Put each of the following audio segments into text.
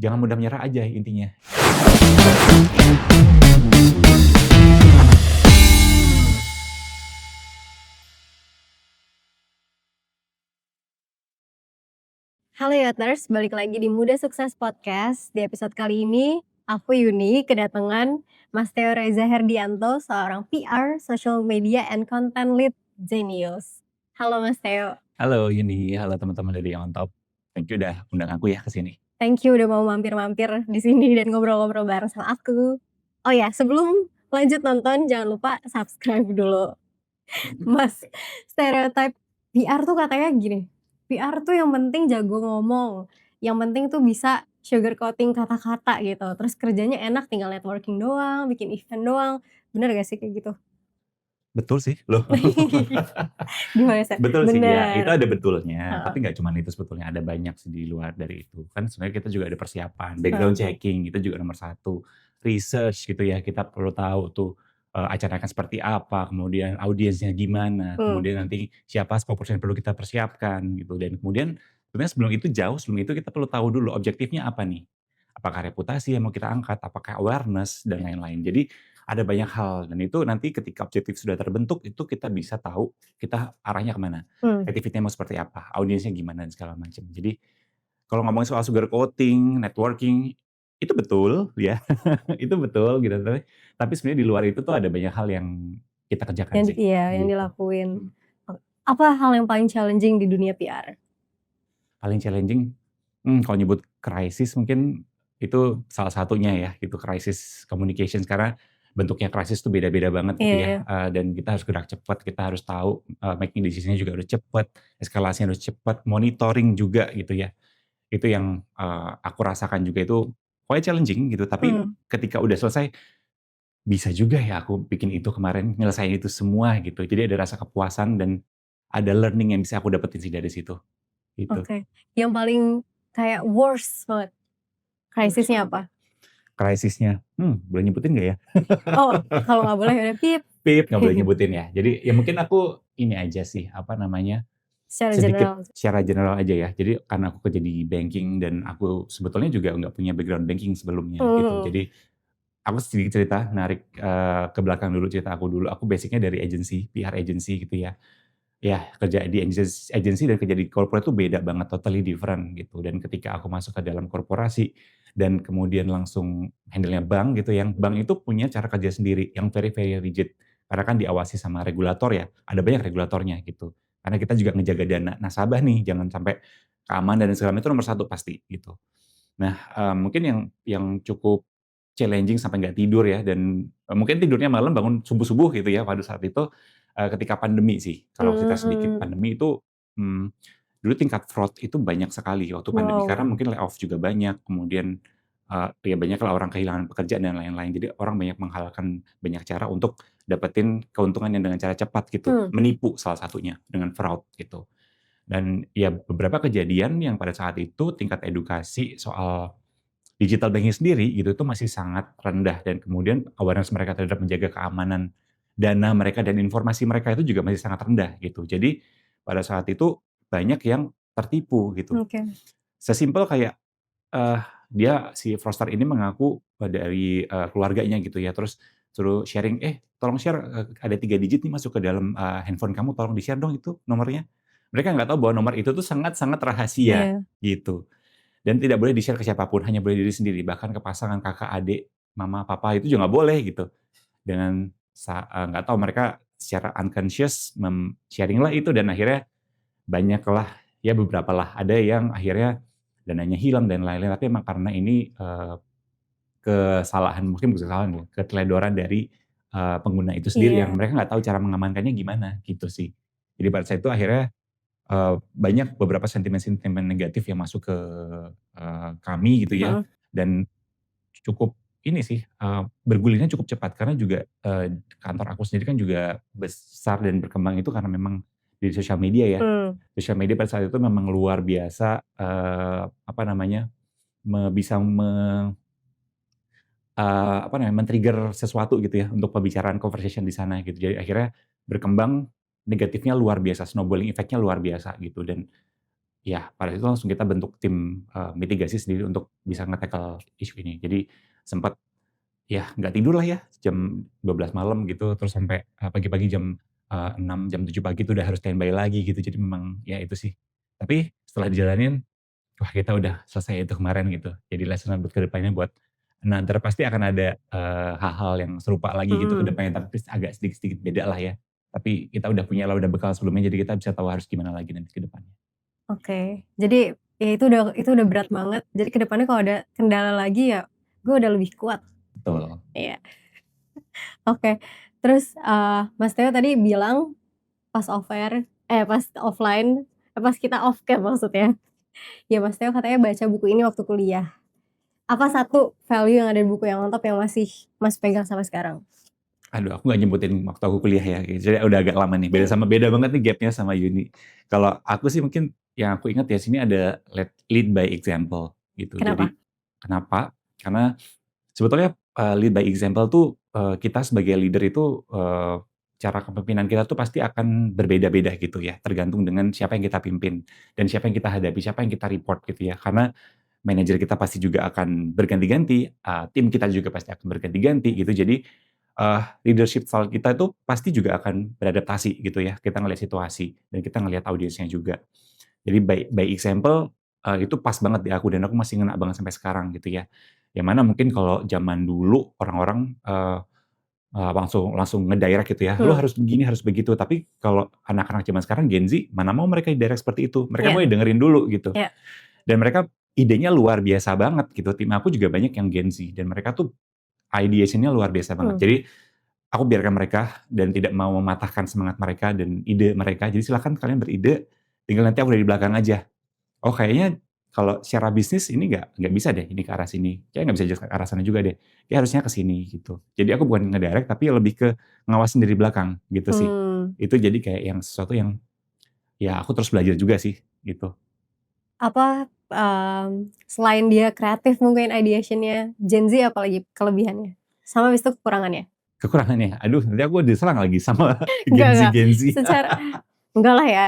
jangan mudah menyerah aja intinya. Halo Yoters, balik lagi di Muda Sukses Podcast. Di episode kali ini, aku Yuni kedatangan Mas Theo Reza Herdianto, seorang PR, Social Media, and Content Lead Zenius. Halo Mas Theo. Halo Yuni, halo teman-teman dari On Top. Thank you udah undang aku ya ke sini. Thank you udah mau mampir-mampir di sini dan ngobrol-ngobrol bareng sama aku. Oh ya, sebelum lanjut nonton, jangan lupa subscribe dulu. Mas, stereotype PR tuh katanya gini, PR tuh yang penting jago ngomong, yang penting tuh bisa sugar coating kata-kata gitu, terus kerjanya enak tinggal networking doang, bikin event doang, bener gak sih kayak gitu? Betul sih, loh. Gimana sih? Betul sih, ya itu Bener. ada betulnya, Heeh. tapi nggak cuma itu sebetulnya, ada banyak sih di luar dari itu. Kan sebenarnya kita juga ada persiapan, background Heeh. checking itu juga nomor satu, research gitu ya, kita perlu tahu tuh, acara akan seperti apa, kemudian audiensnya gimana, Hmm. kemudian nanti siapa spokesperson yang perlu kita persiapkan gitu, dan kemudian sebenarnya sebelum itu kita perlu tahu dulu objektifnya apa nih. Apakah reputasi yang mau kita angkat, apakah awareness, dan lain-lain. Jadi ada banyak hal, dan itu nanti ketika objektif sudah terbentuk, itu kita bisa tahu kita arahnya kemana, Hmm. activity-nya mau seperti apa, audiensnya gimana, dan segala macam. Jadi kalau ngomongin soal sugar coating, networking, itu betul ya, itu betul gitu. Tapi sebenarnya di luar itu tuh ada banyak hal yang kita kerjakan Yang sih, yang gitu. dilakuin. Apa hal yang paling challenging di dunia PR? Paling challenging, kalau nyebut krisis mungkin itu salah satunya ya, gitu, krisis communications karena bentuknya krisis tuh beda-beda banget gitu Iya, ya, iya. dan kita harus gerak cepat, kita harus tahu, making decision-nya juga harus cepat, eskalasinya harus cepat, monitoring juga gitu ya. Itu yang, aku rasakan juga itu pokoknya challenging gitu, tapi Hmm. ketika udah selesai, bisa juga ya aku bikin itu kemarin, nyelesain itu semua gitu. Jadi ada rasa kepuasan dan ada learning yang bisa aku dapetin sih dari situ, gitu. Oke. Yang paling kayak worst banget, krisisnya apa? Krisisnya, boleh nyebutin nggak ya? Oh, kalau nggak boleh ya udah pip. Pip, nggak boleh nyebutin ya. Jadi ya mungkin aku ini aja sih, apa namanya, Secara sedikit general. secara general aja ya. Jadi karena aku kerja di banking dan aku sebetulnya juga nggak punya background banking sebelumnya gitu. Mhm. Jadi aku sedikit cerita, narik, ke belakang dulu cerita aku dulu. Aku basic-nya dari agency, PR agency gitu ya. Ya, kerja di agency dan kerja di corporate tuh beda banget, totally different gitu. Dan ketika aku masuk ke dalam korporasi dan kemudian langsung handle-nya bank gitu, yang bank itu punya cara kerja sendiri yang very, very rigid. Karena kan diawasi sama regulator ya, ada banyak regulatornya gitu. Karena kita juga ngejaga dana nasabah nih, jangan sampai keamanan dan segala macam itu nomor satu pasti gitu. Nah, mungkin yang cukup challenging sampai nggak tidur ya dan, mungkin tidurnya malam bangun subuh-subuh gitu ya pada saat itu, ketika pandemi sih. Kalau cerita sedikit Mhm. pandemi itu, mmm, dulu tingkat fraud itu banyak sekali waktu pandemi karena Wow. mungkin layoff juga banyak, kemudian, ya banyaklah orang kehilangan pekerjaan dan lain-lain. Jadi orang banyak menghalalkan banyak cara untuk dapetin keuntungan yang dengan cara cepat gitu, Mmm. menipu salah satunya dengan fraud gitu. Dan ya beberapa kejadian yang pada saat itu tingkat edukasi soal digital banking sendiri gitu itu masih sangat rendah dan kemudian awareness mereka terhadap menjaga keamanan dana mereka dan informasi mereka itu juga masih sangat rendah gitu. Jadi pada saat itu banyak yang tertipu gitu. Oke. Sesimpel kayak, eee, dia si fraudster ini mengaku, dari, keluarganya gitu ya, terus suruh sharing, "Eh, tolong share, ada 3 digit nih masuk ke dalam, handphone kamu, tolong di-share dong itu nomornya." Mereka nggak tahu bahwa nomor itu tuh sangat-sangat rahasia, Iya. gitu. Dan tidak boleh di-share ke siapapun, hanya boleh diri sendiri, bahkan ke pasangan, kakak, adik, mama, papa itu juga nggak boleh gitu. Dengan nggak tahu mereka secara unconscious sharing-lah itu dan akhirnya banyaklah, ya beberapa lah, ada yang akhirnya dananya hilang dan lain-lain, tapi emang karena ini, kesalahan, mungkin bukan kesalahan ya, keteledoran dari, pengguna itu sendiri yang Iya. mereka nggak tahu cara mengamankannya gimana, gitu sih. Jadi pada saat itu akhirnya, banyak beberapa sentimen-sentimen negatif yang masuk ke, kami gitu ya, Heeh. dan cukup ini sih, bergulirnya cukup cepat karena juga, kantor aku sendiri kan juga besar dan berkembang itu karena memang di sosial media ya. Mmm. Sosial media pada saat itu memang luar biasa, apa namanya, bisa apa namanya, men-trigger sesuatu gitu ya untuk pembicaraan conversation di sana gitu. Jadi akhirnya berkembang negatifnya luar biasa, snowballing effect-nya luar biasa gitu dan ya pada itu langsung kita bentuk tim, mitigasi sendiri untuk bisa nge-tackle isu ini. Jadi sempat ya nggak tidur lah ya, jam 12 malam gitu, terus sampai, pagi-pagi jam, 6, jam 7 pagi itu udah harus standby lagi gitu. Jadi memang ya itu sih. Tapi setelah dijalanin, wah kita udah selesai itu kemarin gitu. Jadi lesson buat ke depannya buat another pasti akan ada, hal-hal yang serupa lagi gitu ke Mhm, depannya, tapi agak sedikit-sedikit beda lah ya. Tapi kita udah punya lah, udah bekal sebelumnya, jadi kita bisa tahu harus gimana lagi nanti ke depannya. oke. Jadi, ya itu udah berat banget. Jadi ke depannya kalau ada kendala lagi ya, gue udah lebih kuat. Betul. Iya, oke. Terus, Mas Teo tadi bilang pas pas offline, pas kita off cam maksudnya. Ya Mas Teo katanya baca buku ini waktu kuliah. Apa satu value yang ada di buku yang mantap yang masih Mas pegang sampai sekarang? Aduh, aku nggak nyebutin waktu aku kuliah ya, jadi udah agak lama nih, beda banget nih gap-nya sama uni. Kalau aku sih mungkin yang aku ingat ya sini ada lead by example gitu. Kenapa? Jadi kenapa? Karena sebetulnya, lead by example tuh, kita sebagai leader itu, cara kepemimpinan kita tuh pasti akan berbeda-beda gitu ya, tergantung dengan siapa yang kita pimpin dan siapa yang kita hadapi, siapa yang kita report gitu ya. Karena manajer kita pasti juga akan berganti-ganti, tim kita juga pasti akan berganti-ganti gitu. Jadi, leadership style kita itu pasti juga akan beradaptasi gitu ya. Kita ngelihat situasi dan kita ngelihat audiensnya juga. Jadi by example, itu pas banget di aku dan aku masih ngena banget sampai sekarang gitu ya. Yang mana mungkin kalau zaman dulu orang-orang, langsung langsung ngedirect gitu ya, "Lu Hmm, harus begini, harus begitu." Tapi kalau anak-anak zaman sekarang Gen Z, mana mau mereka di-direct seperti itu. Mereka iya, mau dengerin dulu gitu. iya, Dan mereka idenya luar biasa banget gitu. Tim aku juga banyak yang Gen Z dan mereka tuh ideation-nya luar biasa banget. mmm, Jadi aku biarkan mereka dan tidak mau mematahkan semangat mereka dan ide mereka. Jadi silakan kalian beride, tinggal nanti aku dari belakang aja. Oh kayaknya kalau secara bisnis ini nggak bisa deh ini ke arah sini. Kayaknya nggak bisa ke arah sana juga deh. Kayak harusnya ke sini gitu. Jadi aku bukan ngedirect tapi lebih ke ngawasin dari belakang gitu sih. mmm, Itu jadi kayak yang sesuatu yang ya aku terus belajar juga sih gitu. apa, selain dia kreatif mungkin ideation-nya, Gen Z apalagi kelebihannya? Sama habis itu kekurangannya? Kekurangannya, aduh nanti aku diserang lagi sama Gen Z Enggak, Gen Z. secara enggak lah ya,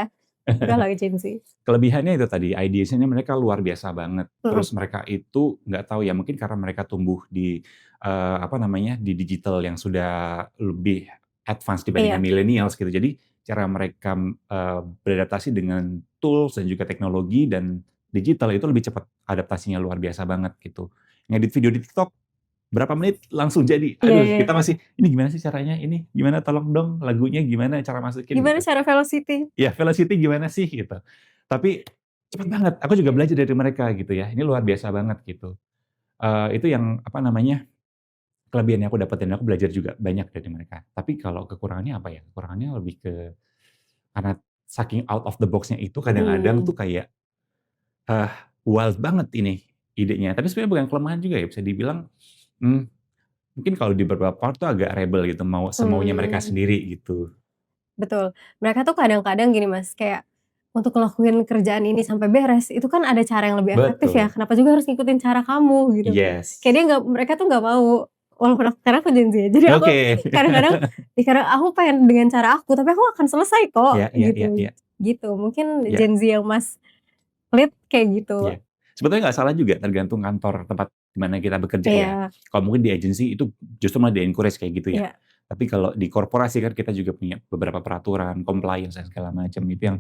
enggak lah Gen Z. Kelebihannya itu tadi, ideation-nya mereka luar biasa banget. Mhm, Terus mereka itu nggak tahu ya, mungkin karena mereka tumbuh di, apa namanya, di digital yang sudah lebih advance dibandingkan iya, millennials gitu. Jadi cara mereka, beradaptasi dengan tools dan juga teknologi dan digital itu lebih cepat adaptasinya luar biasa banget gitu. Ngedit video di TikTok berapa menit langsung jadi. iya, Aduh, iya. kita masih, "Ini gimana sih caranya? Ini gimana tolong dong lagunya gimana cara masukin?" Gimana Gitu. cara velocity? Ya, velocity gimana sih gitu. Tapi cepet banget, aku juga belajar dari mereka gitu ya, ini luar biasa banget gitu. Itu yang apa namanya, kelebihan yang aku dapetin, aku belajar juga banyak dari mereka. Tapi kalau kekurangannya apa ya, kekurangannya lebih ke karena saking out of the box-nya itu kadang-kadang Mmm, tuh kayak, eh, wild banget ini idenya. Tapi sebenarnya bukan kelemahan juga ya, bisa dibilang, mmm, mungkin kalau di beberapa part tuh agak rebel gitu, mau semaunya mereka mmm. sendiri gitu. Betul. Mereka tuh kadang-kadang gini Mas, kayak untuk ngelakuin kerjaan ini sampai beres, itu kan ada cara yang lebih efektif ya, Betul, kenapa juga harus ngikutin cara kamu gitu. Kayak yes. dia nggak mereka tuh nggak mau, walaupun karena aku Gen Z ya, jadi aku Oke. kadang-kadang, ya karena aku pengen dengan cara aku, tapi aku akan selesai Iya kok, iya iya gitu. iya, Gitu, mungkin iya. Gen Z yang Mas lead kayak gitu. Iya. Sebetulnya nggak salah juga tergantung kantor tempat di mana kita bekerja ya. Iya, Kalau mungkin di agensi itu justru malah di-encourage kayak gitu ya. iya. Tapi kalau di korporasi kan kita juga punya beberapa peraturan, compliance dan segala macam itu yang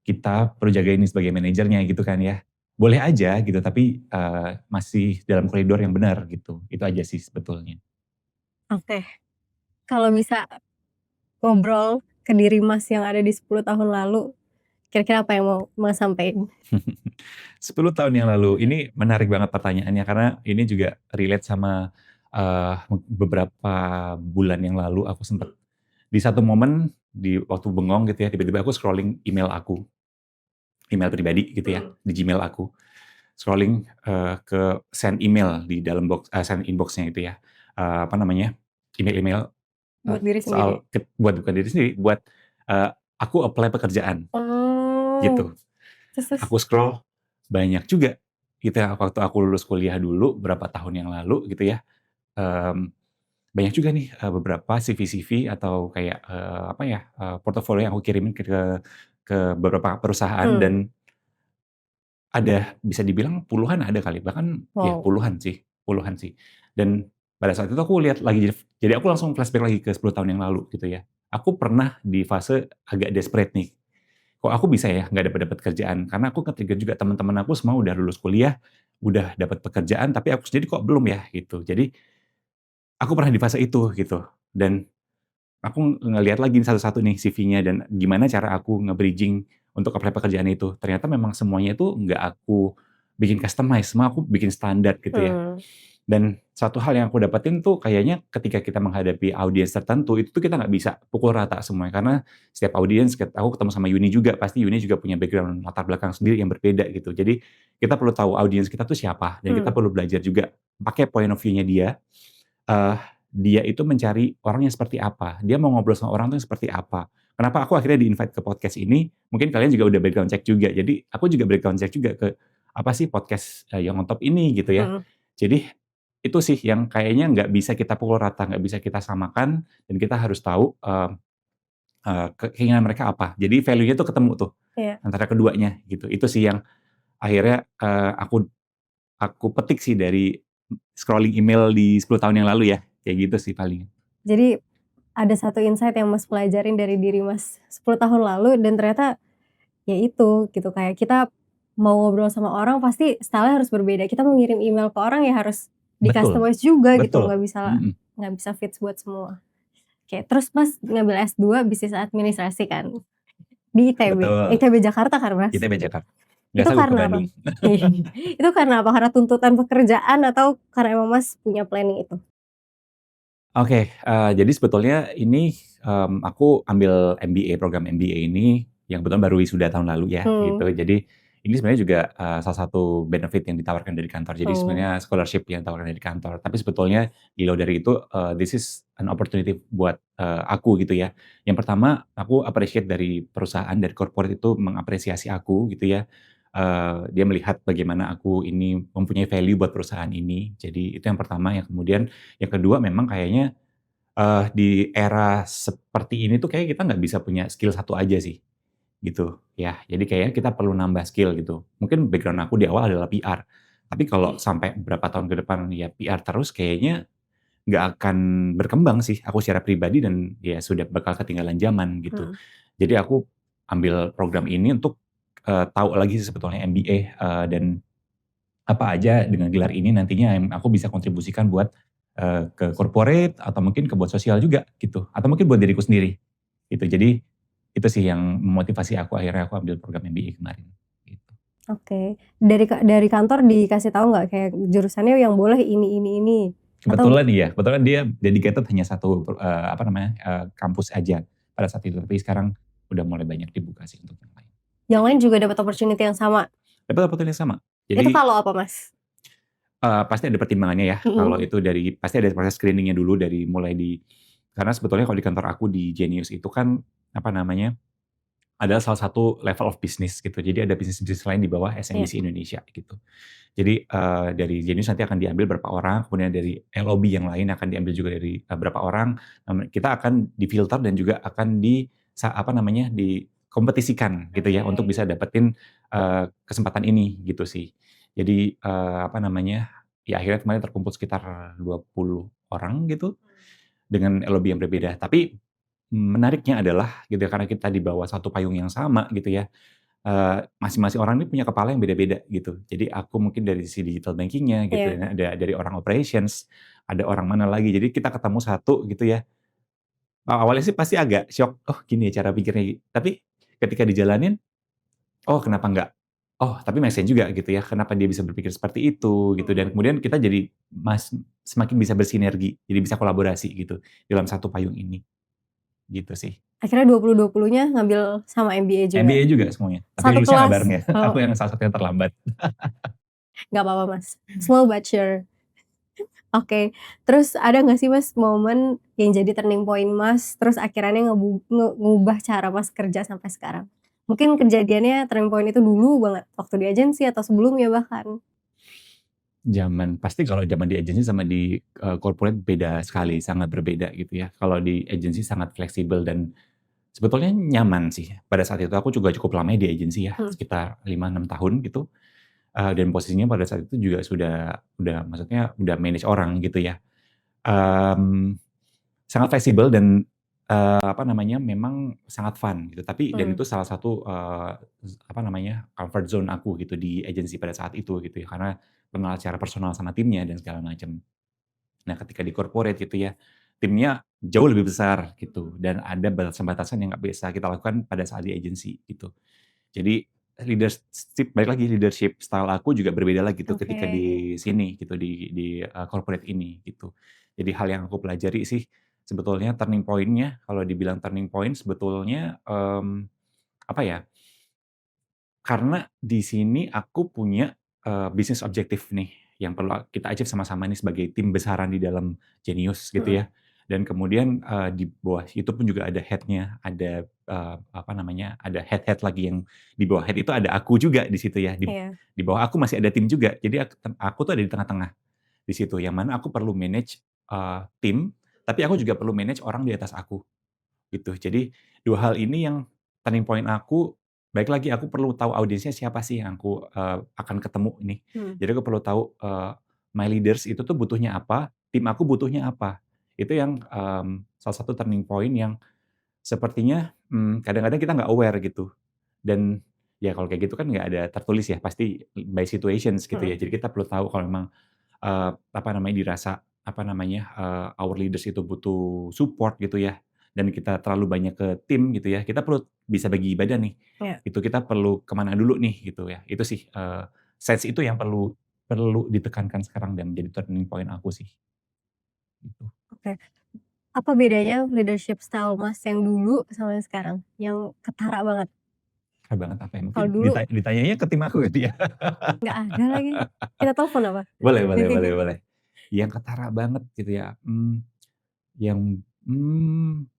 kita perlu jagain sebagai manajernya gitu kan ya. Boleh aja gitu tapi, masih dalam koridor yang benar gitu. Itu aja sih sebetulnya. Oke. Kalau bisa ngobrol ke diri Mas yang ada di 10 tahun lalu, kira-kira apa yang mau Mas sampein? 10 tahun yang lalu, ini menarik banget pertanyaannya karena ini juga relate sama, beberapa bulan yang lalu aku sempet di satu momen, di waktu bengong gitu ya, tiba-tiba aku scrolling email aku, email pribadi gitu ya, di Gmail aku. Scrolling, ke send email di dalam send inbox-nya itu ya, apa namanya, email-email, Buat diri sendiri? soal buat bukan diri sendiri, buat, eee, aku apply pekerjaan, Oh, gitu. terus? Aku scroll, banyak juga gitu ya, waktu aku lulus kuliah dulu, berapa tahun yang lalu gitu ya, mmm, banyak juga nih, beberapa CV-CV atau kayak, apa ya, portofolio yang aku kirimin ke beberapa perusahaan Mmm, dan Ada, bisa dibilang puluhan ada kali, bahkan ya Wow. puluhan sih. Dan pada saat itu aku lihat lagi, jadi aku langsung flashback lagi ke 10 tahun yang lalu gitu ya. Aku pernah di fase agak desperate nih, kok aku bisa ya nggak dapat kerjaan? Karena aku ke-trigger juga teman-teman aku semua udah lulus kuliah, udah dapat pekerjaan, tapi aku sendiri kok belum ya gitu. Jadi aku pernah di fase itu gitu, dan aku ngelihat lagi satu-satu nih CV-nya dan gimana cara aku nge-bridging untuk apply pekerjaan itu. Ternyata memang semuanya itu nggak aku bikin customize, semua aku bikin standar gitu ya. Mmm. Dan satu hal yang aku dapetin tuh kayaknya ketika kita menghadapi audiens tertentu, itu tuh kita nggak bisa pukul rata semuanya. Karena setiap audiens, aku ketemu sama Yuni juga, pasti Yuni juga punya background latar belakang sendiri yang berbeda gitu. Jadi kita perlu tahu audiens kita tuh siapa, dan kita Mmm. perlu belajar juga pakai point of view-nya dia. Eee, dia itu mencari orang yang seperti apa, dia mau ngobrol sama orang tuh yang seperti apa. Kenapa aku akhirnya di-invite ke podcast ini, mungkin kalian juga udah background check juga. Jadi aku juga background check juga ke, apa sih podcast, yang on top ini gitu ya. Mhm. Jadi itu sih yang kayaknya nggak bisa kita pukul rata, nggak bisa kita samakan, dan kita harus tahu, keinginan mereka apa. Jadi value-nya tuh ketemu tuh, Iya. antara keduanya gitu. Itu sih yang akhirnya, aku petik sih dari scrolling email di 10 tahun yang lalu ya, kayak gitu sih paling. Jadi ada satu insight yang Mas pelajarin dari diri Mas 10 tahun lalu dan ternyata ya itu gitu, kayak kita mau ngobrol sama orang pasti style-nya harus berbeda. Kita mau ngirim email ke orang ya harus Betul, di-customize juga gitu, betul, mhm, nggak bisa fits buat semua. Oke, terus Mas ngambil S2 bisnis administrasi kan? Di ITB? betul, ITB Jakarta kan Mas? ITB Jakarta, nggak Itu sanggup ke karena apa? Bandung. Itu karena apa? Karena tuntutan pekerjaan atau karena emang Mas punya planning itu? Oke, jadi sebetulnya ini, aku ambil MBA, program MBA ini yang kebetulan baru wisuda tahun lalu ya, Mmm. gitu. Jadi ini sebenarnya juga, salah satu benefit yang ditawarkan dari kantor. Jadi Oh. sebenarnya scholarship yang ditawarkan dari kantor. Tapi sebetulnya di luar dari itu, this is an opportunity buat, aku gitu ya. Yang pertama, aku appreciate dari perusahaan, dari corporate itu mengapresiasi aku gitu ya. Dia melihat bagaimana aku ini mempunyai value buat perusahaan ini. Jadi itu yang pertama. Yang kemudian yang kedua memang kayaknya, di era seperti ini tuh kayaknya kita nggak bisa punya skill satu aja sih, gitu ya. Jadi kayaknya kita perlu nambah skill gitu. Mungkin background aku di awal adalah PR, tapi kalau sampai beberapa tahun ke depan ya PR terus kayaknya nggak akan berkembang sih aku secara pribadi, dan ya sudah bakal ketinggalan zaman gitu. Mhm. Jadi aku ambil program ini untuk, tahu lagi sih sebetulnya MBA, dan apa aja dengan gelar ini nantinya yang aku bisa kontribusikan buat, ke corporate atau mungkin ke buat sosial juga gitu, atau mungkin buat diriku sendiri, gitu. Jadi itu sih yang memotivasi aku, akhirnya aku ambil program MBA kemarin, gitu. Oke. Dari kantor dikasih tahu nggak kayak jurusannya yang boleh ini, atau Kebetulan iya, kebetulan dia dedicated hanya satu, apa namanya, kampus aja pada saat itu, tapi sekarang udah mulai banyak dibuka sih untuk yang lain. yang lain juga dapat opportunity yang sama? Dapat opportunity yang sama. Itu Jadi, kalau apa, Mas? pasti ada pertimbangannya ya, kalau Mhm. itu pasti ada proses screening-nya dulu dari mulai karena sebetulnya kalau di kantor aku di Genius itu kan, apa namanya, adalah salah satu level of business gitu. Jadi ada bisnis-bisnis lain di bawah Iya. SMBC Indonesia gitu. Jadi, dari Genius nanti akan diambil berapa orang, kemudian dari LOB yang lain akan diambil juga dari, berapa orang. Kita akan difilter dan juga akan apa namanya, dikompetisikan gitu ya untuk Oke. bisa dapetin, kesempatan ini gitu sih. Jadi, apa namanya, ya akhirnya kemarin terkumpul sekitar 20 orang gitu dengan LOB yang berbeda. Tapi menariknya adalah gitu ya, karena kita di bawah satu payung yang sama gitu ya, masing-masing orang ini punya kepala yang beda-beda gitu. Jadi aku mungkin dari sisi digital banking-nya gitu, Iya. dan ada dari orang operations, ada orang mana lagi. Jadi kita ketemu satu gitu ya, awalnya sih pasti agak syok, "Oh gini ya cara pikirnya." Tapi ketika dijalanin, "Oh kenapa enggak? Oh tapi make sense juga," gitu ya, "kenapa dia bisa berpikir seperti itu," gitu. Dan kemudian kita jadi semakin bisa bersinergi, jadi bisa kolaborasi gitu dalam satu payung ini, gitu sih. Akhirnya 20-20-nya ngambil sama MBA juga? MBA juga semuanya, tapi Satu lulusnya nggak kelas? bareng ya. Aku Oh, yang salah satu yang terlambat. nggak apa-apa, Mas. Slow but sure. Oke. Terus ada nggak sih, Mas, momen yang jadi turning point Mas, terus akhirnya ngubah cara Mas kerja sampai sekarang? Mungkin kejadiannya turning point itu dulu banget, waktu di agensi atau sebelumnya bahkan? Pasti kalau zaman di agensi sama di, corporate beda sekali, sangat berbeda gitu ya. Kalau di agensi sangat fleksibel dan sebetulnya nyaman sih. Pada saat itu aku juga cukup lama ya di agensi ya, Mhm. sekitar 5, 6 tahun gitu. dan posisinya pada saat itu juga udah maksudnya udah manage orang gitu ya. Mmm, Sangat fleksibel dan, apa namanya, memang sangat fun gitu. Tapi dan Mmm, itu salah satu, apa namanya, comfort zone aku gitu di agensi pada saat itu gitu ya, karena kenal secara personal sama timnya dan segala macam. Nah, ketika di corporate gitu ya, timnya jauh lebih besar gitu dan ada batasan-batasan yang nggak bisa kita lakukan pada saat di agensi gitu. Jadi leadership balik lagi leadership style aku juga berbeda lagi gitu oke. ketika di sini gitu di corporate ini gitu. Jadi hal yang aku pelajari sih sebetulnya turning point-nya kalau dibilang turning point sebetulnya, apa ya, karena di sini aku punya, bisnis objektif nih, yang perlu kita achieve sama-sama nih sebagai tim besaran di dalam Genius gitu Mhm, ya. Dan kemudian, di bawah itu pun juga ada head-nya, ada, apa namanya, ada head-head lagi yang di bawah head itu ada aku juga di situ ya, iya. di bawah aku masih ada tim juga. Jadi aku tuh ada di tengah-tengah di situ, yang mana aku perlu manage, tim, tapi aku juga perlu manage orang di atas aku. Gitu. Jadi 2 hal ini yang turning point aku, baik lagi aku perlu tahu audiensnya siapa sih yang aku, akan ketemu ini. Mhm, Jadi aku perlu tahu, my leaders itu tuh butuhnya apa, tim aku butuhnya apa. Itu yang, salah satu turning point yang sepertinya, kadang-kadang kita nggak aware gitu. Dan ya kalau kayak gitu kan nggak ada tertulis ya, pasti by situations gitu mhm. ya. Jadi kita perlu tahu kalau memang apa namanya, dirasa, apa namanya, our leaders itu butuh support gitu ya, dan kita terlalu banyak ke tim gitu ya, kita perlu bisa bagi badan nih, Iya, itu kita perlu kemana dulu nih gitu ya. Itu sih, sense itu yang perlu perlu ditekankan sekarang dan menjadi turning point aku sih, gitu. oke. Apa bedanya leadership style Mas yang dulu sama yang sekarang? Yang ketara banget? Keren banget apa ya, mungkin Kalau dulu ditanyanya ke tim aku gitu ya? nggak ada lagi. Kita telepon apa? Boleh boleh boleh boleh. Yang ketara banget gitu ya, yang,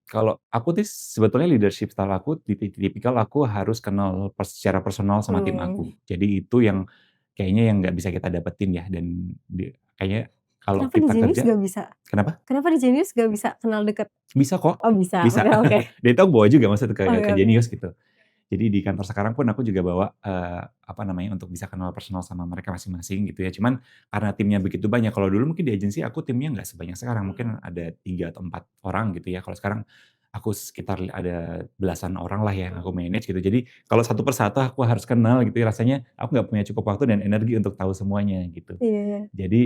kalau aku sih sebetulnya leadership style aku tipikal aku harus kenal secara personal sama tim Mmm, aku. Jadi itu yang kayaknya yang nggak bisa kita dapetin ya dan kayaknya kalau kenapa di kita Genius kerja nggak bisa? kenapa? Kenapa di Genius nggak bisa kenal deket? Bisa kok, Oh bisa, bisa. oke oke. Dan itu aku bawa juga maksudnya Oke ke oke. Jenius gitu. Jadi di kantor sekarang pun aku juga bawa, apa namanya, untuk bisa kenal personal sama mereka masing-masing gitu ya. Cuman karena timnya begitu banyak, kalau dulu mungkin di agensi aku timnya nggak sebanyak sekarang, mungkin ada 3 atau 4 orang gitu ya. Kalau sekarang aku sekitar ada belasan orang lah yang aku manage gitu. Jadi kalau satu persatu aku harus kenal gitu ya, rasanya aku nggak punya cukup waktu dan energi untuk tahu semuanya gitu. Iya iya. Jadi,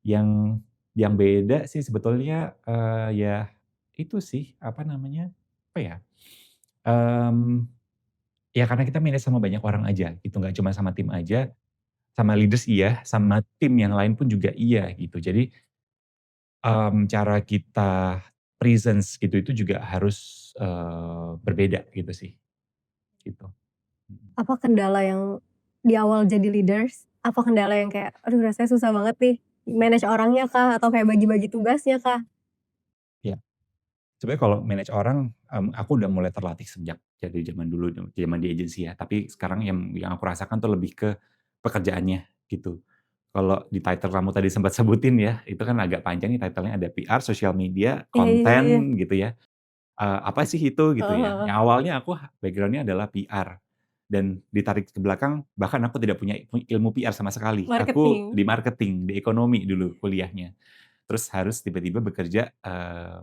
yang yang beda sih sebetulnya, ya itu sih, apa namanya, apa ya, mmm ya karena kita manage sama banyak orang aja gitu, nggak cuma sama tim aja, sama leaders iya, sama tim yang lain pun juga iya gitu. Jadi, cara kita presence gitu itu juga harus, berbeda gitu sih, gitu. Mhm. Apa kendala yang di awal jadi leaders, apa kendala yang kayak, aduh rasanya susah banget nih, manage orangnya kah? Atau kayak bagi-bagi tugasnya kah? Iya, sebenarnya kalau manage orang, aku udah mulai terlatih sejak dari zaman dulu, zaman di agensi ya, tapi sekarang yang aku rasakan tuh lebih ke pekerjaannya gitu. Kalau di title kamu tadi sempat sebutin ya, itu kan agak panjang nih title-nya ada PR, sosial media, Iya iya iya. konten gitu ya. Apa sih itu gitu Heeh ya. heeh. Yang awalnya aku background-nya adalah PR dan ditarik ke belakang bahkan aku tidak punya ilmu PR sama sekali. Aku Marketing. di marketing, di ekonomi dulu kuliahnya. Terus harus tiba-tiba bekerja,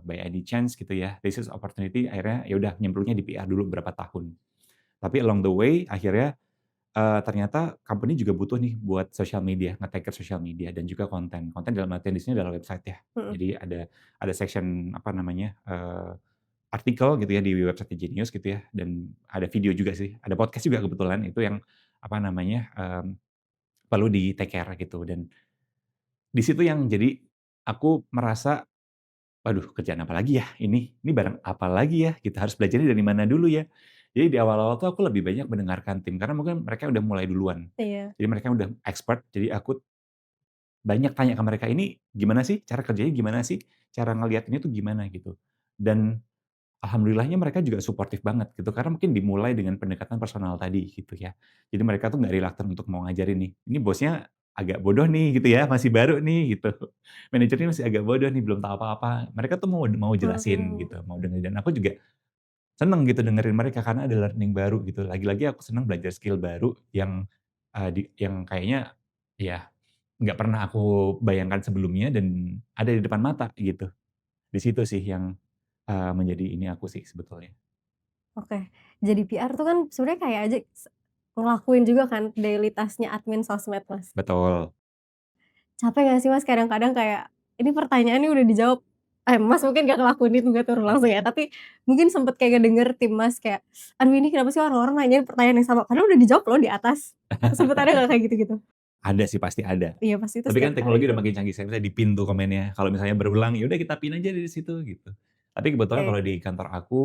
by any chance gitu ya, this is opportunity akhirnya ya udah nyemplungnya di PR dulu berapa tahun. Tapi along the way akhirnya, ternyata company juga butuh nih buat social media, nge-take care social media dan juga konten. Konten dalam artian di sini adalah website ya. Mhm. Jadi ada section apa namanya, artikel gitu ya di website Genius gitu ya, dan ada video juga sih, ada podcast juga kebetulan itu yang apa namanya, perlu di-take care gitu dan di situ yang jadi aku merasa, "Waduh kerjaan apa lagi ya ini? Ini barang apa lagi ya? Kita harus belajarnya dari mana dulu ya?" Jadi di awal-awal tuh aku lebih banyak mendengarkan tim karena mungkin mereka udah mulai duluan. Iya. Jadi mereka udah expert, jadi aku banyak tanya ke mereka, "Ini gimana sih? Cara kerjanya gimana sih? Cara ngelihat ini tuh gimana?" Gitu. Dan alhamdulillahnya mereka juga suportif banget gitu, karena mungkin dimulai dengan pendekatan personal tadi gitu ya. Jadi mereka tuh nggak reluctant untuk mau ngajarin nih, ini bosnya agak bodoh nih gitu ya, masih baru nih gitu. Manajernya masih agak bodoh nih, belum tahu apa-apa. Mereka tuh mau jelasin Mhm. gitu, mau dengerin dan aku juga seneng gitu dengerin mereka karena ada learning baru gitu. Lagi-lagi aku seneng belajar skill baru yang yang kayaknya ya nggak pernah aku bayangkan sebelumnya dan ada di depan mata gitu. Di situ sih yang, menjadi ini aku sih sebetulnya. Oke. Jadi PR tuh kan sebenarnya kayak aja ngelakuin juga kan daily task-nya admin sosmed, Mas. Betul. Capek nggak sih, Mas, kadang-kadang kayak, ini pertanyaannya udah dijawab Mas mungkin nggak ngelakuin itu, nggak turun langsung ya, tapi mungkin sempet kayak ngedenger tim Mas kayak, "Aduh ini kenapa sih orang-orang nanyain pertanyaan yang sama?" Padahal udah dijawab loh di atas. Sempet ada nggak kayak gitu-gitu? Ada sih, pasti ada. Iya pasti itu Tapi kan setiap hari teknologi udah tuh. makin canggih, saya bisa di-pin tuh komennya. Kalau misalnya berulang, ya udah kita pin aja dari situ gitu. Tapi kebetulan Oke. kalau di kantor aku,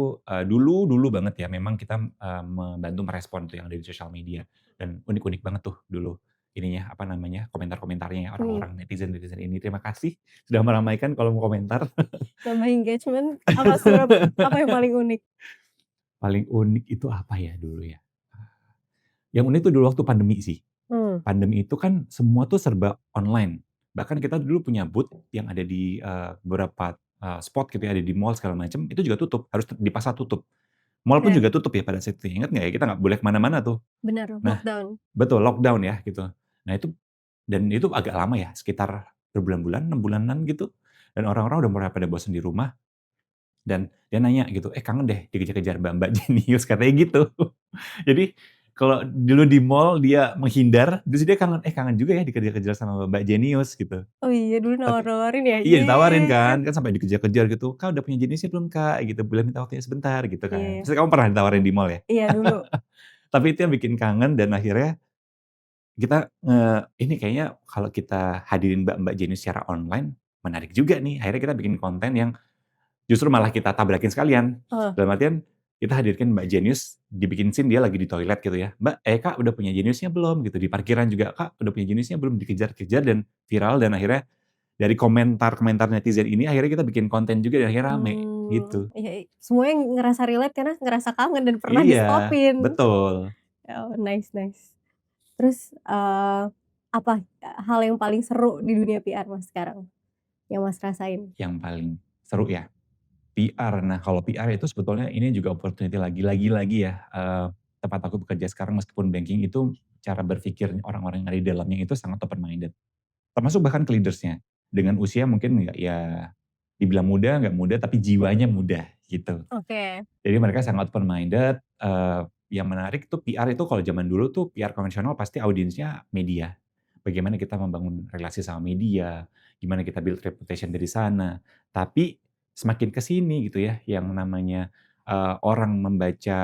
dulu banget ya memang kita, membantu merespon tuh yang ada di sosial media dan unik-unik banget tuh dulu ininya, apa namanya, komentar-komentarnya ya Mhm. orang-orang netizen-netizen ini. Terima kasih sudah meramaikan kolom komentar. Nambah engagement apa apa yang paling unik? Paling unik itu apa ya dulu ya? Yang unik tuh dulu waktu pandemi sih. Mmm, Pandemi itu kan semua tuh serba online. Bahkan kita dulu punya booth yang ada di, beberapa, spot gitu ya, ada di mall segala macam, itu juga tutup, harus dipaksa tutup. Mall pun oke. juga tutup ya pada saat itu, ingat nggak ya? Kita nggak boleh ke mana-mana tuh. Bener, Nah lockdown. betul, lockdown ya gitu. Nah itu dan itu agak lama ya, sekitar berbulan-bulan, 6 bulanan gitu, dan orang-orang udah mulai pada bosan di rumah dan dia nanya gitu, "Eh kangen deh dikejar-kejar mbak-mbak Jenius," katanya gitu. Jadi kalau dulu di mall dia menghindar, terus dia kangen, "Eh kangen juga ya dikejar-kejar sama Mbak Jenius," gitu. Oh iya dulu Tapi nawar-nawarin ya? iya Iya iya ditawarin iya iya. kan saya sampai dikejar-kejar gitu, "Kak udah punya jenisnya belum Kak?" Gitu, "Boleh minta waktunya sebentar," gitu Iya kan. iya. Pasti kamu pernah ditawarin di mall ya? Iya dulu. Tapi itu yang bikin kangen dan akhirnya kita ini kayaknya kalau kita hadirin Mbak-Mbak Jenius secara online, menarik juga nih. Akhirnya kita bikin konten yang justru malah kita tabrakin sekalian. Heeh. Dalam artian, kita hadirkan Mbak Jenius, dibikin scene dia lagi di toilet gitu ya, "Mbak, Kak udah punya jeniusnya belum?" Gitu. Di parkiran juga, "Kak udah punya jeniusnya belum?" Dikejar-kejar dan viral dan akhirnya dari komentar-komentar netizen ini akhirnya kita bikin konten juga dan akhirnya rame, gitu. Iya semuanya ngerasa relate karena ngerasa kangen dan pernah Iya, di-stop-in. betul. Oh, nice nice. Terus, apa hal yang paling seru di dunia PR Mas sekarang, yang Mas rasain? Yang paling seru ya, PR. Nah, kalau PR itu sebetulnya ini juga opportunity lagi-lagi ya, tempat aku bekerja sekarang meskipun banking itu cara berpikir orang-orang yang ada di dalamnya itu sangat open minded. Termasuk bahkan ke leaders-nya. Dengan usia mungkin nggak ya dibilang muda, nggak muda, tapi jiwanya muda, gitu. Oke. Jadi mereka sangat open minded, yang menarik tuh PR itu kalau zaman dulu tuh PR konvensional pasti audiensnya media. Bagaimana kita membangun relasi sama media, gimana kita build reputation dari sana. Tapi semakin ke sini gitu ya, yang namanya, orang membaca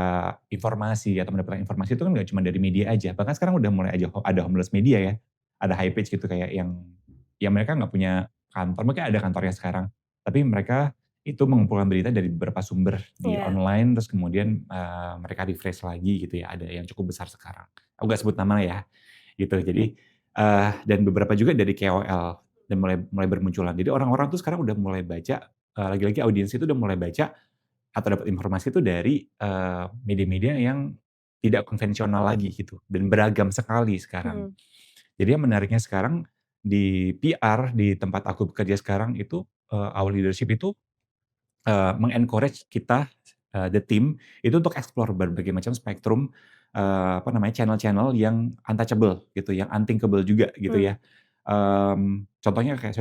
informasi atau mendapatkan informasi itu kan nggak cuma dari media aja, bahkan sekarang udah mulai aja ada homeless media ya, ada high page gitu kayak yang ya mereka nggak punya kantor, mungkin ada kantornya sekarang, tapi mereka itu mengumpulkan berita dari beberapa sumber di Iya. online, terus kemudian, mereka refresh lagi gitu ya, ada yang cukup besar sekarang. Aku nggak sebut nama ya, gitu. Jadi, dan beberapa juga dari KOL dan mulai mulai bermunculan. Jadi orang-orang tuh sekarang udah mulai baca, lagi-lagi audiens itu udah mulai baca atau dapat informasi itu dari, media-media yang tidak konvensional lagi gitu, dan beragam sekali sekarang. Mhm. Jadi yang menariknya sekarang di PR, di tempat aku bekerja sekarang itu, our leadership itu meng-encourage kita, the team, itu untuk explore berbagai macam spektrum, apa namanya, channel-channel yang untouchable gitu, yang unthinkable juga gitu Mmm, ya. Contohnya kayak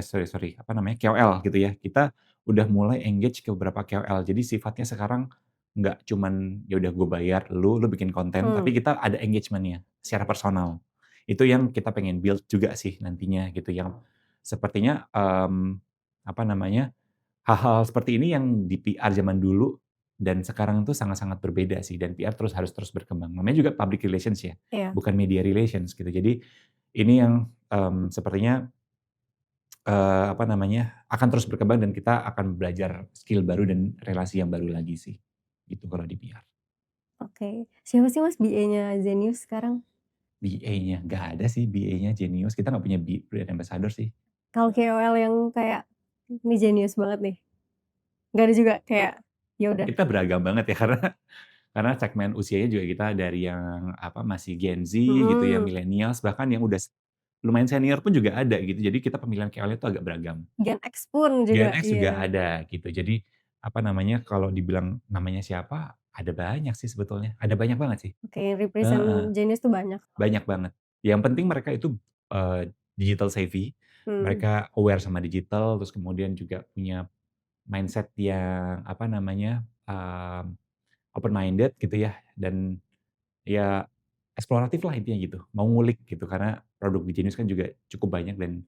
sorry sorry, apa namanya, KOL gitu ya. Kita udah mulai engage ke beberapa KOL. Jadi sifatnya sekarang nggak cuman, ya udah gue bayar lu bikin konten, tapi mmm, kita ada engagement-nya secara personal. Itu yang kita pengen build juga sih nantinya gitu, yang sepertinya, apa namanya, hal-hal seperti ini yang di PR zaman dulu dan sekarang itu sangat-sangat berbeda sih dan PR harus terus berkembang. Namanya juga public relations ya, iya. bukan media relations gitu. Jadi ini yang, sepertinya, apa namanya, akan terus berkembang dan kita akan belajar skill baru dan relasi yang baru lagi sih, gitu kalau di PR. Oke. Siapa sih Mas BA-nya Zenius sekarang? BA-nya, nggak ada sih BA-nya Jenius, kita nggak punya brand ambassador sih. Kalau KOL yang kayak, ini jenius banget nih, nggak ada juga kayak, ya udah Kita beragam banget ya karena segmen usianya juga kita dari yang apa, masih Gen Z gitu ya, mhm, millennials, bahkan yang udah lumayan senior pun juga ada gitu. Jadi kita pemilihan KOL itu agak beragam. Gen X pun juga, Gen X juga iya. ada gitu. Jadi apa namanya, kalau dibilang namanya siapa, Ada banyak sih sebetulnya, ada banyak banget sih. Oke, yang represent Heeh, Genius tuh banyak. banyak banget. Yang penting mereka itu, digital savvy, Mmm, mereka aware sama digital, terus kemudian juga punya mindset yang, apa namanya, open minded gitu ya, dan ya eksploratif lah intinya gitu, mau ngulik gitu, karena produk di Genius kan juga cukup banyak dan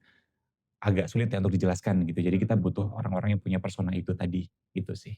agak sulit ya untuk dijelaskan gitu. Jadi kita butuh orang-orang yang punya persona itu tadi, gitu sih.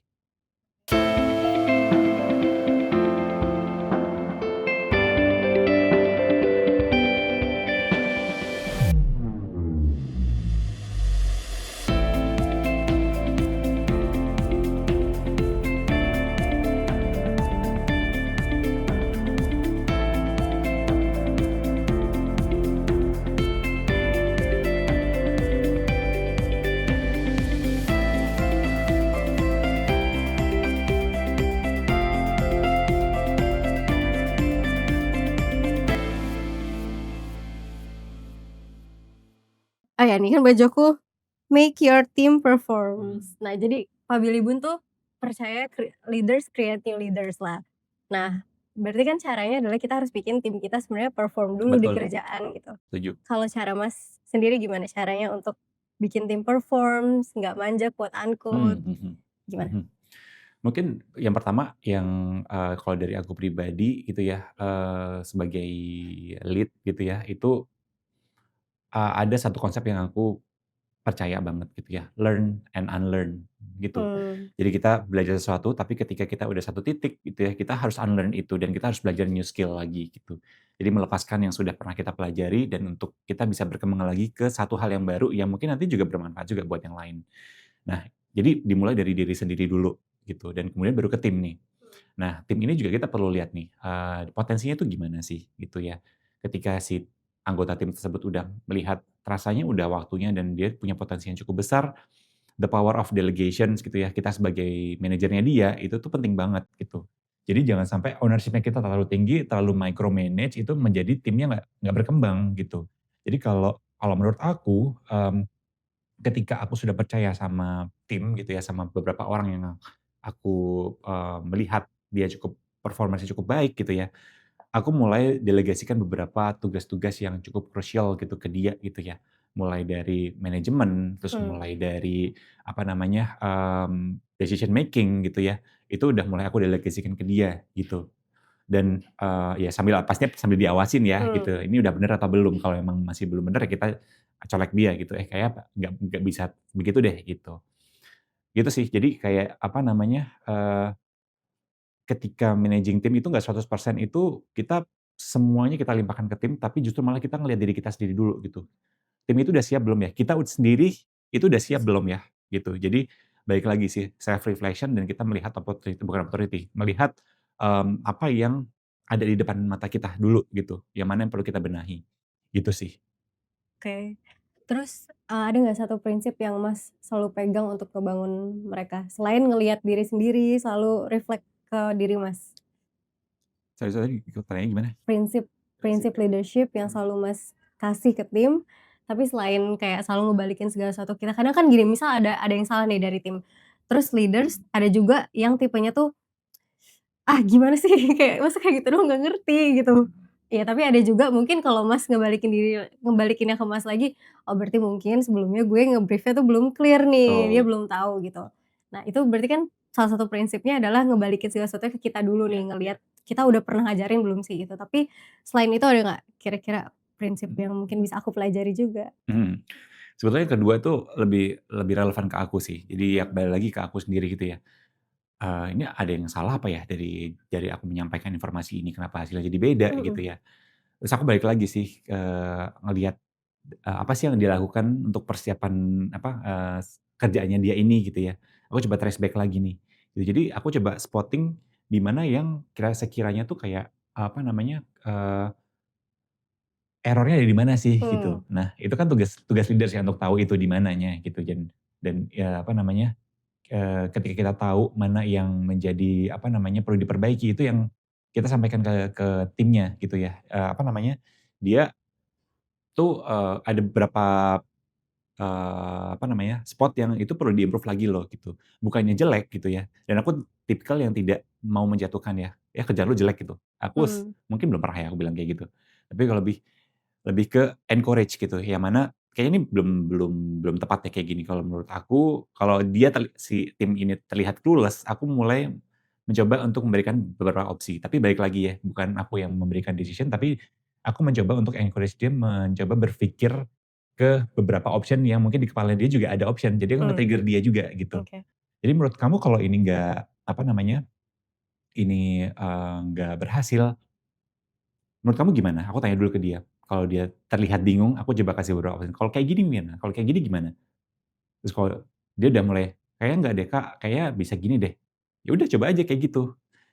oh ya nih kan baju aku, "Make your team performs." Nah jadi Pak Billy Boon tuh percaya leaders create new leaders lah. Nah, berarti kan caranya adalah kita harus bikin tim kita sebenarnya perform dulu di Betul, kerjaan gitu. setuju. Kalau cara Mas sendiri gimana caranya untuk bikin tim performs, nggak manja, quote unquote, Mhm mhm, gimana? mhm. Mungkin yang pertama yang, kalau dari aku pribadi gitu ya, sebagai lead gitu ya, itu, ada satu konsep yang aku percaya banget gitu ya, learn and unlearn gitu. Mmm, Jadi kita belajar sesuatu, tapi ketika kita udah satu titik gitu ya, kita harus unlearn itu dan kita harus belajar new skill lagi gitu. Jadi melepaskan yang sudah pernah kita pelajari dan untuk kita bisa berkembang lagi ke satu hal yang baru yang mungkin nanti juga bermanfaat juga buat yang lain. Nah, jadi dimulai dari diri sendiri dulu gitu dan kemudian baru ke tim nih. Nah, tim ini juga kita perlu lihat nih, potensinya tuh gimana sih gitu ya. Ketika si anggota tim tersebut udah melihat rasanya udah waktunya dan dia punya potensi yang cukup besar, the power of delegations gitu ya, kita sebagai manajernya dia, itu tuh penting banget gitu. Jadi jangan sampai ownership-nya kita terlalu tinggi, terlalu micromanage, itu menjadi timnya nggak berkembang gitu. Jadi kalau kalau menurut aku, ketika aku sudah percaya sama tim gitu ya, sama beberapa orang yang aku, melihat dia cukup performanya cukup baik gitu ya, aku mulai delegasikan beberapa tugas-tugas yang cukup krusial gitu ke dia gitu ya. Mulai dari manajemen, terus mmm, mulai dari apa namanya, decision making gitu ya, itu udah mulai aku delegasikan ke dia gitu. Dan, ya pastinya sambil diawasin ya mmm, gitu, ini udah bener atau belum, kalau emang masih belum bener ya kita colek dia gitu, kayaknya nggak bisa begitu deh gitu. Gitu sih, jadi kayak apa namanya, ketika managing tim itu nggak 100% itu kita semuanya kita limpahkan ke tim, tapi justru malah kita ngelihat diri kita sendiri dulu gitu. Tim itu udah siap belum ya? Kita sendiri itu udah siap belum ya? Gitu. Jadi balik lagi sih self reflection dan kita melihat bukan opportunity, melihat, apa yang ada di depan mata kita dulu gitu, yang mana yang perlu kita benahi, gitu sih. oke. Terus, ada nggak satu prinsip yang Mas selalu pegang untuk ngebangun mereka? Selain ngelihat diri sendiri, selalu reflect ke diri Mas. Sorry sorry, pertanyaannya gimana? Prinsip prinsip leadership yang selalu Mas kasih ke tim, tapi selain kayak selalu ngebalikin segala sesuatu kita kadang kan gini, misal ada yang salah nih dari tim, terus leaders ada juga yang tipenya tuh, "Ah gimana sih kayak masa kayak gitu doang nggak ngerti," gitu. Iya tapi ada juga mungkin kalau Mas ngebalikinnya ke Mas lagi, oh berarti mungkin sebelumnya gue nge-brief-nya tuh belum clear nih, dia Betul. belum tahu gitu. Nah itu berarti kan salah satu prinsipnya adalah ngebalikin segala sesuatunya ke kita dulu nih, ngelihat kita udah pernah ngajarin belum sih gitu. Tapi selain itu ada nggak kira-kira prinsip yang mungkin bisa aku pelajari juga? Mhm. Sebetulnya yang kedua tuh lebih lebih relevan ke aku sih. Jadi ya kembali lagi ke aku sendiri gitu ya. Ini ada yang salah apa ya dari aku menyampaikan informasi ini, kenapa hasilnya jadi beda gitu Mhm, ya. Terus aku balik lagi sih, ngelihat, apa sih yang dilakukan untuk persiapan apa, kerjaannya dia ini gitu ya. Aku coba trace back lagi nih, gitu. Jadi aku coba spotting di mana yang sekiranya tuh kayak, apa namanya, error-nya ada di mana sih mmm, gitu. Nah itu kan tugas tugas leaders ya untuk tahu itu di mananya gitu dan ya apa namanya, ketika kita tahu mana yang menjadi, apa namanya, perlu diperbaiki, itu yang kita sampaikan ke timnya gitu ya, apa namanya, dia tuh, ada beberapa apa namanya, spot yang itu perlu di-improve lagi loh gitu. Bukannya jelek gitu ya. Dan aku tipikal yang tidak mau menjatuhkan ya, "Ya kerjaan lu jelek," gitu. Mmm, Mungkin belum pernah ya aku bilang kayak gitu. Tapi kalau lebih lebih ke encourage gitu, yang mana kayaknya ini belum belum belum tepat ya kayak gini. Kalau menurut aku, kalau dia si tim ini terlihat clueless, aku mulai mencoba untuk memberikan beberapa opsi. Tapi balik lagi ya, bukan aku yang memberikan decision, tapi aku mencoba untuk encourage dia mencoba berpikir ke beberapa option yang mungkin di kepala dia juga ada option. Jadi aku mmm, nge-trigger dia juga gitu. oke. Jadi menurut kamu kalau ini nggak, apa namanya, ini, nggak berhasil, menurut kamu gimana? Aku tanya dulu ke dia. Kalau dia terlihat bingung, aku coba kasih beberapa opsi, "Kalau kayak gini gimana? Kalau kayak gini gimana?" Terus kalau dia udah mulai, "Kayaknya enggak deh Kak, kayaknya bisa gini deh." Ya udah coba aja kayak gitu.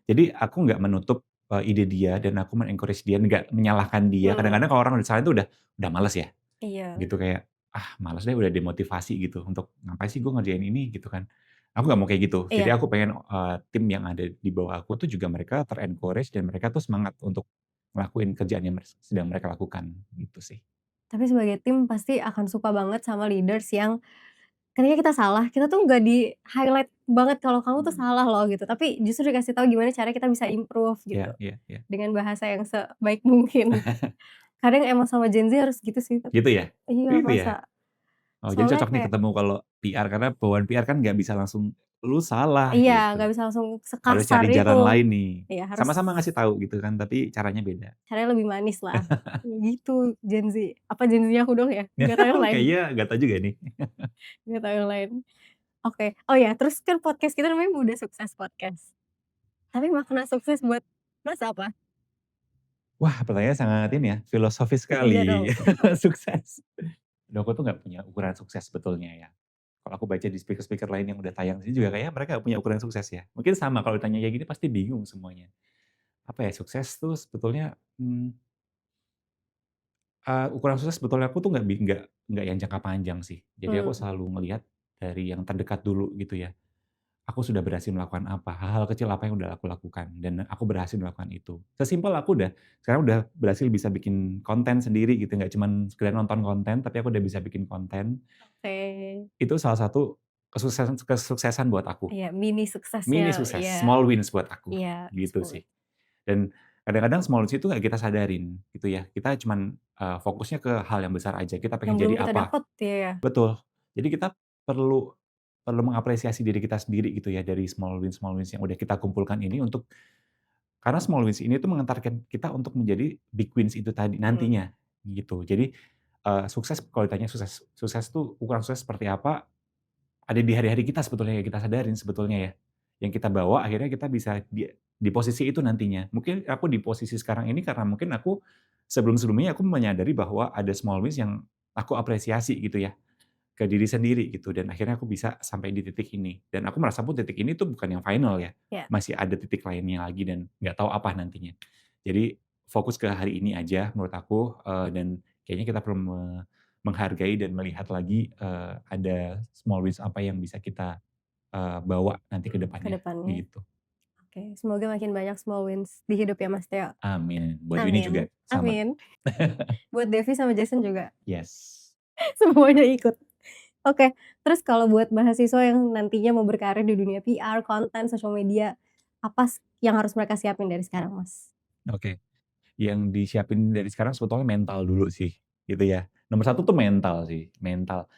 Jadi aku nggak menutup, ide dia dan aku men-encourage dia, nggak menyalahkan dia. Mmm, Kadang-kadang kalau orang udah salah itu udah males ya, iya gitu kayak, "Ah males deh," udah demotivasi gitu untuk, "Ngapain sih gue ngerjain ini?" Gitu kan. Aku nggak mau kayak gitu. Jadi iya. aku pengen, tim yang ada di bawah aku tuh juga mereka ter-encourage dan mereka tuh semangat untuk ngelakuin kerjaan yang sedang mereka lakukan, gitu sih. Tapi sebagai tim pasti akan suka banget sama leaders yang ketika kita salah, kita tuh nggak di-highlight banget kalau kamu tuh Mhm. salah loh gitu, tapi justru dikasih tahu gimana caranya kita bisa improve gitu, Iya iya iya. dengan bahasa yang sebaik mungkin. Kadang emang sama Gen Z harus gitu sih, Gitu ya? iya Gitu ya? masa Oh, jadi soalnya cocok nih kayak ketemu kalau PR, karena bawaan PR kan nggak bisa langsung, "Lu salah," iya, gitu. nggak bisa langsung Harus sekasar cari itu. jalan lain nih. Iya harus Sama-sama ngasih tahu gitu kan, tapi caranya beda. caranya lebih manis lah, gitu Gen Z. Apa Gen Z aku doang ya? Nggak tahu yang lain Kayaknya nggak tahu juga nih. nggak tahu yang lain. Oke, oh ya terus kan podcast kita namanya Muda Sukses Podcast, tapi makna sukses buat Mas apa? Wah, pertanyaannya sangat ini ya, filosofis Iya sekali. dong. Sukses. Aduh, aku tuh nggak punya ukuran sukses sebetulnya ya. Kalau aku baca di speaker-speaker lain yang udah tayang sini juga kayaknya mereka nggak punya ukuran sukses ya. Mungkin sama kalau ditanya kayak gini pasti bingung semuanya. Apa ya, sukses tuh sebetulnya, ukuran sukses sebetulnya aku tuh nggak yang jangka panjang sih. Jadi aku Mmm, selalu ngelihat dari yang terdekat dulu gitu ya. Aku sudah berhasil melakukan apa, hal-hal kecil apa yang udah aku lakukan dan aku berhasil melakukan itu. Sesimpel aku sekarang udah berhasil bisa bikin konten sendiri gitu, nggak cuman sekedar nonton konten, tapi aku udah bisa bikin konten. oke. Itu salah satu kesuksesan buat aku. Iya, mini suksesnya, Mini sukses, iya small wins buat aku, iya, gitu sepuluh. sih. Dan kadang-kadang small wins itu nggak kita sadarin gitu ya. Kita cuman, fokusnya ke hal yang besar aja, kita Yang pengen belum jadi kita apa. dapat ya. Betul. Jadi kita perlu perlu mengapresiasi diri kita sendiri gitu ya, dari small wins yang udah kita kumpulkan ini untuk, karena small wins ini tuh mengantarkan kita untuk menjadi big wins itu tadi Mhm, nantinya, gitu. Jadi, sukses kalau ditanya sukses sukses tuh ukuran sukses seperti apa, ada di hari-hari kita sebetulnya yang kita sadarin sebetulnya ya. Yang kita bawa akhirnya kita bisa di posisi itu nantinya. Mungkin aku di posisi sekarang ini karena mungkin aku sebelum-sebelumnya aku menyadari bahwa ada small wins yang aku apresiasi gitu ya. Ke diri sendiri gitu dan akhirnya aku bisa sampai di titik ini. Dan aku merasa pun titik ini tuh bukan yang final ya, iya. masih ada titik lainnya lagi dan nggak tahu apa nantinya. Jadi fokus ke hari ini aja menurut aku, dan kayaknya kita perlu menghargai dan melihat lagi, ada small wins apa yang bisa kita, bawa nanti ke Ke depannya, depannya. gitu. Oke, semoga makin banyak small wins di hidup ya Mas Teo. Amin, buat Yuni juga Amin sama. amin. Buat Devi sama Jason juga, Yes. semuanya ikut. Oke, terus kalau buat mahasiswa yang nantinya mau berkarir di dunia PR, konten, sosial media, apa yang harus mereka siapin dari sekarang, Mas? Oke. Yang disiapin dari sekarang sebetulnya mental dulu sih, gitu ya. Nomor satu tuh mental sih, mental.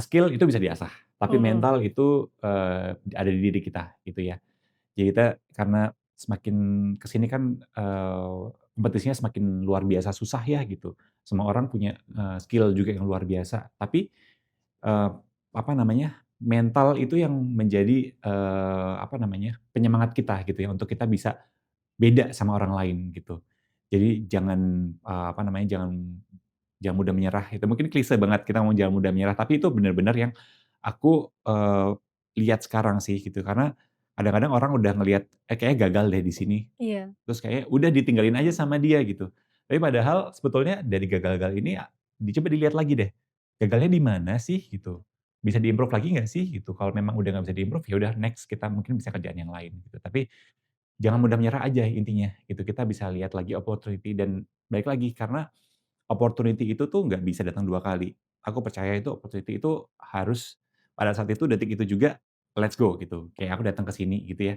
Skill itu bisa diasah, tapi Mhm, mental itu, ada di diri kita, gitu ya. Jadi kita karena semakin ke sini kan, kompetisinya semakin luar biasa susah ya, gitu. Semua orang punya, skill juga yang luar biasa, tapi, eee, apa namanya, mental itu yang menjadi, apa namanya, penyemangat kita gitu ya, untuk kita bisa beda sama orang lain gitu. Jadi jangan, apa namanya, jangan mudah menyerah, itu mungkin klise banget kita ngomong jangan mudah menyerah, tapi itu benar-benar yang aku, lihat sekarang sih gitu. Karena kadang-kadang orang udah ngelihat, kayaknya gagal deh di sini, iya, terus kayaknya udah ditinggalin aja sama dia gitu. Tapi padahal sebetulnya dari gagal-gagal ini dicoba dilihat lagi deh, gagalnya di mana sih gitu, bisa di-improve lagi nggak sih gitu. Kalau memang udah nggak bisa di-improve, ya udah next kita mungkin bisa kerjaan yang lain gitu. Tapi jangan mudah menyerah aja intinya gitu, kita bisa lihat lagi opportunity dan balik lagi karena opportunity itu tuh nggak bisa datang 2 kali. aku percaya itu opportunity itu harus pada saat itu, detik itu juga, let's go gitu. Kayak aku datang ke sini gitu ya.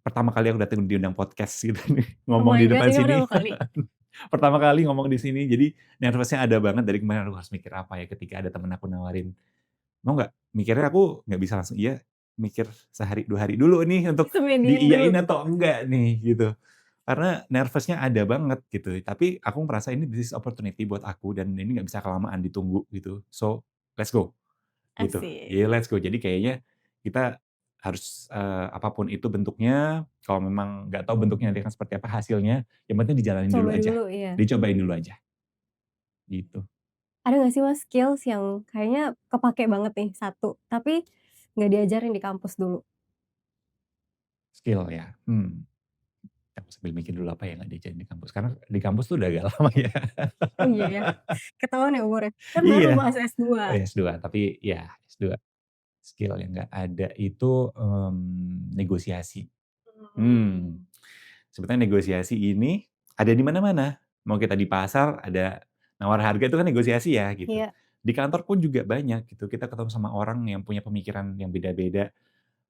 Pertama kali aku datang diundang podcast gitu nih, Oh ngomong my di god, depan ini sini. pertama kali? Pertama kali ngomong di sini, jadi nervous-nya ada banget dari kemarin, aduh harus mikir apa ya ketika ada temen aku nawarin, "Mau nggak?" Mikirnya aku nggak bisa langsung iya, mikir sehari 2 hari dulu nih untuk Disemenin diiyain dulu. atau enggak nih gitu. Karena nervous-nya ada banget gitu, tapi aku merasa ini this is opportunity buat aku dan ini nggak bisa kelamaan ditunggu gitu. So, let's go gitu. Asik. Jadi let's go. Jadi kayaknya kita harus, apa itu bentuknya, kalau memang nggak tahu bentuknya nanti akan seperti apa hasilnya, yang penting dijalanin dulu Coba aja, dulu, iya. dicobain dulu aja, gitu. Ada nggak sih Mas skills yang kayaknya kepake banget nih, satu, tapi nggak diajarin di kampus dulu? Skill ya, aku sambil mikir dulu apa yang nggak diajarin di kampus, karena di kampus tuh udah agak lama ya. Oh iya ya? Ketahuan ya umurnya? Kan baru Iya, Mas oh S2. ya S2, tapi ya S2, skill yang nggak ada itu, negosiasi. Mmm. Sebetulnya negosiasi ini ada di mana-mana, mau kita di pasar ada nawar harga itu kan negosiasi ya gitu. Iya, Di kantor pun juga banyak gitu, kita ketemu sama orang yang punya pemikiran yang beda-beda,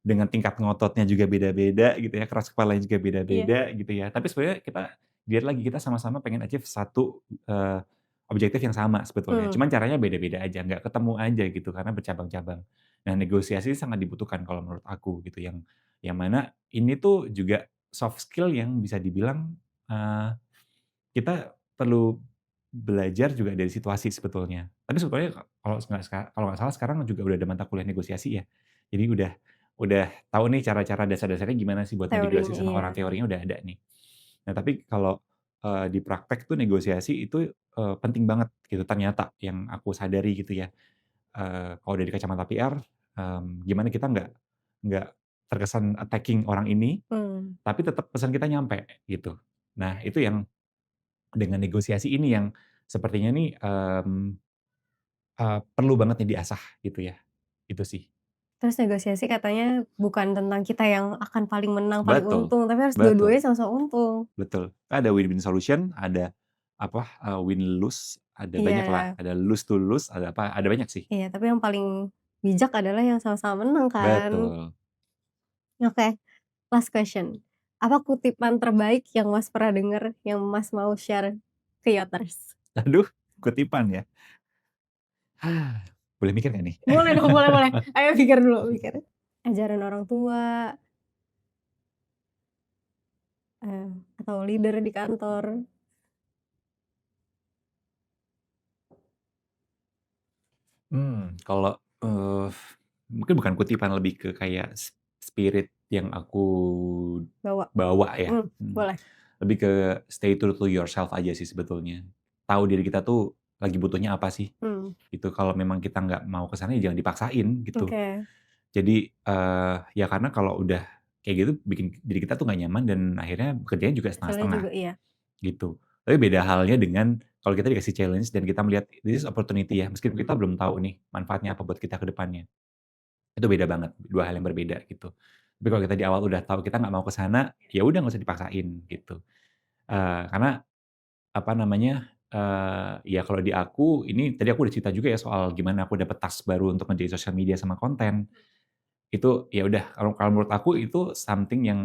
dengan tingkat ngototnya juga beda-beda gitu ya, keras kepalanya juga iya. beda-beda gitu ya. Tapi sebenarnya kita lihat lagi kita sama-sama pengen achieve satu, objektif yang sama sebetulnya, Mmm, cuman caranya beda-beda aja, nggak ketemu aja gitu karena bercabang-cabang. Nah negosiasi sangat dibutuhkan kalau menurut aku gitu, yang mana ini tuh juga soft skill yang bisa dibilang, eee, kita perlu belajar juga dari situasi sebetulnya. Tapi sebetulnya kalau nggak salah sekarang juga udah ada mata kuliah negosiasi ya. Jadi udah tahu nih cara-cara dasar-dasarnya gimana sih buat negosiasi teorinya, sama iya. orang, teorinya udah ada nih. Nah tapi kalau, di praktek tuh negosiasi itu, penting banget gitu ternyata yang aku sadari gitu ya. Kalau dari kacamata PR, gimana kita nggak terkesan attacking orang ini, Mmm, tapi tetap pesan kita nyampe gitu. Nah itu yang dengan negosiasi ini yang sepertinya nih, perlu banget nih diasah gitu ya, itu sih. terus negosiasi katanya bukan tentang kita yang akan paling menang, paling Betul, untung, tapi harus betul, dua-duanya sama-sama untung. betul. Ada win-win solution, ada apa, win-lose, ada banyak lah, Iya, ada lose to lose, ada apa, ada banyak sih. iya, tapi yang paling bijak adalah yang sama-sama menang kan. Betul. Oke, last question. Apa kutipan terbaik yang Mas pernah denger, yang Mas mau share ke Yoters? Aduh, kutipan ya. Boleh mikir nggak nih? Boleh dong, boleh boleh. Ayo pikir dulu, mikir. Ajaran orang tua, eee, atau leader di kantor. Kalau, mungkin bukan kutipan, lebih ke kayak spirit yang aku Bawa. bawa ya, Boleh. lebih ke stay true to yourself aja sih sebetulnya. Tahu diri kita tuh lagi butuhnya apa sih, Mmm, gitu. Kalau memang kita nggak mau ke sana ya jangan dipaksain gitu. oke. Jadi, ya karena kalau udah kayak gitu bikin diri kita tuh nggak nyaman dan akhirnya bekerjanya juga Hasilnya setengah-setengah, juga iya. gitu. Tapi beda halnya dengan kalau kita dikasih challenge dan kita melihat this is opportunity ya, meskipun kita belum tahu nih manfaatnya apa buat kita ke depannya. Itu beda banget, 2 hal yang berbeda gitu. Tapi kalau kita di awal udah tahu kita nggak mau ke sana, ya udah nggak usah dipaksain gitu. Karena apa namanya, ya kalau di aku ini tadi aku udah cerita juga ya soal gimana aku dapet task baru untuk ngerjain sosial media sama konten. Itu ya udah kalau kalau menurut aku itu something yang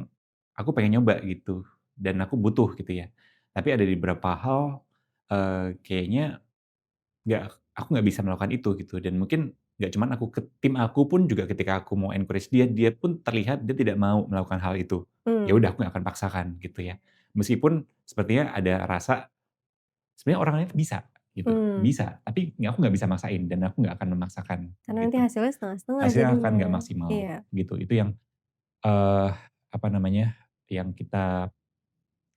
aku pengen nyoba gitu dan aku butuh gitu ya. Tapi ada di beberapa hal, kayaknya nggak aku nggak bisa melakukan itu gitu dan mungkin nggak cuman aku, ke tim aku pun juga ketika aku mau encourage dia, dia pun terlihat dia tidak mau melakukan hal itu. Ya Mmm, udah aku nggak akan paksakan gitu ya. Meskipun sepertinya ada rasa sebenarnya orang lain tuh gitu, mmm, bisa, tapi aku nggak bisa maksain dan aku nggak akan memaksakan karena nanti gitu. hasilnya setengah-setengah Hasilnya akan jadinya. nggak maksimal Iya, gitu. Itu yang, eee, apa namanya, yang kita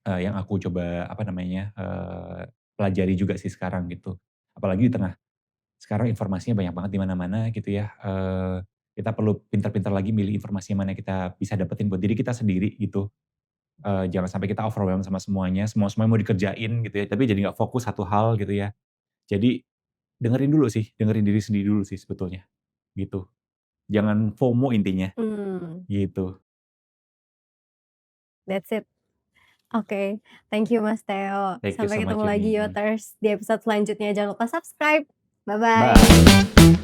yang aku coba apa namanya, pelajari juga sih sekarang gitu. Apalagi di tengah sekarang informasinya banyak banget di mana-mana gitu ya, kita perlu pintar-pintar lagi milih informasi yang mana kita bisa dapetin buat diri kita sendiri gitu. Jangan sampai kita overwhelmed sama semuanya, semuanya mau dikerjain gitu ya, tapi jadi nggak fokus satu hal gitu ya. Jadi dengerin dulu sih, dengerin diri sendiri dulu sih sebetulnya, gitu. Jangan FOMO intinya, mmm, gitu. that's it. Oke, thank you Mas Theo. Thank you Sampai so ketemu much lagi Yuni. Yoters di episode selanjutnya. Jangan lupa subscribe. Bye-bye. Bye.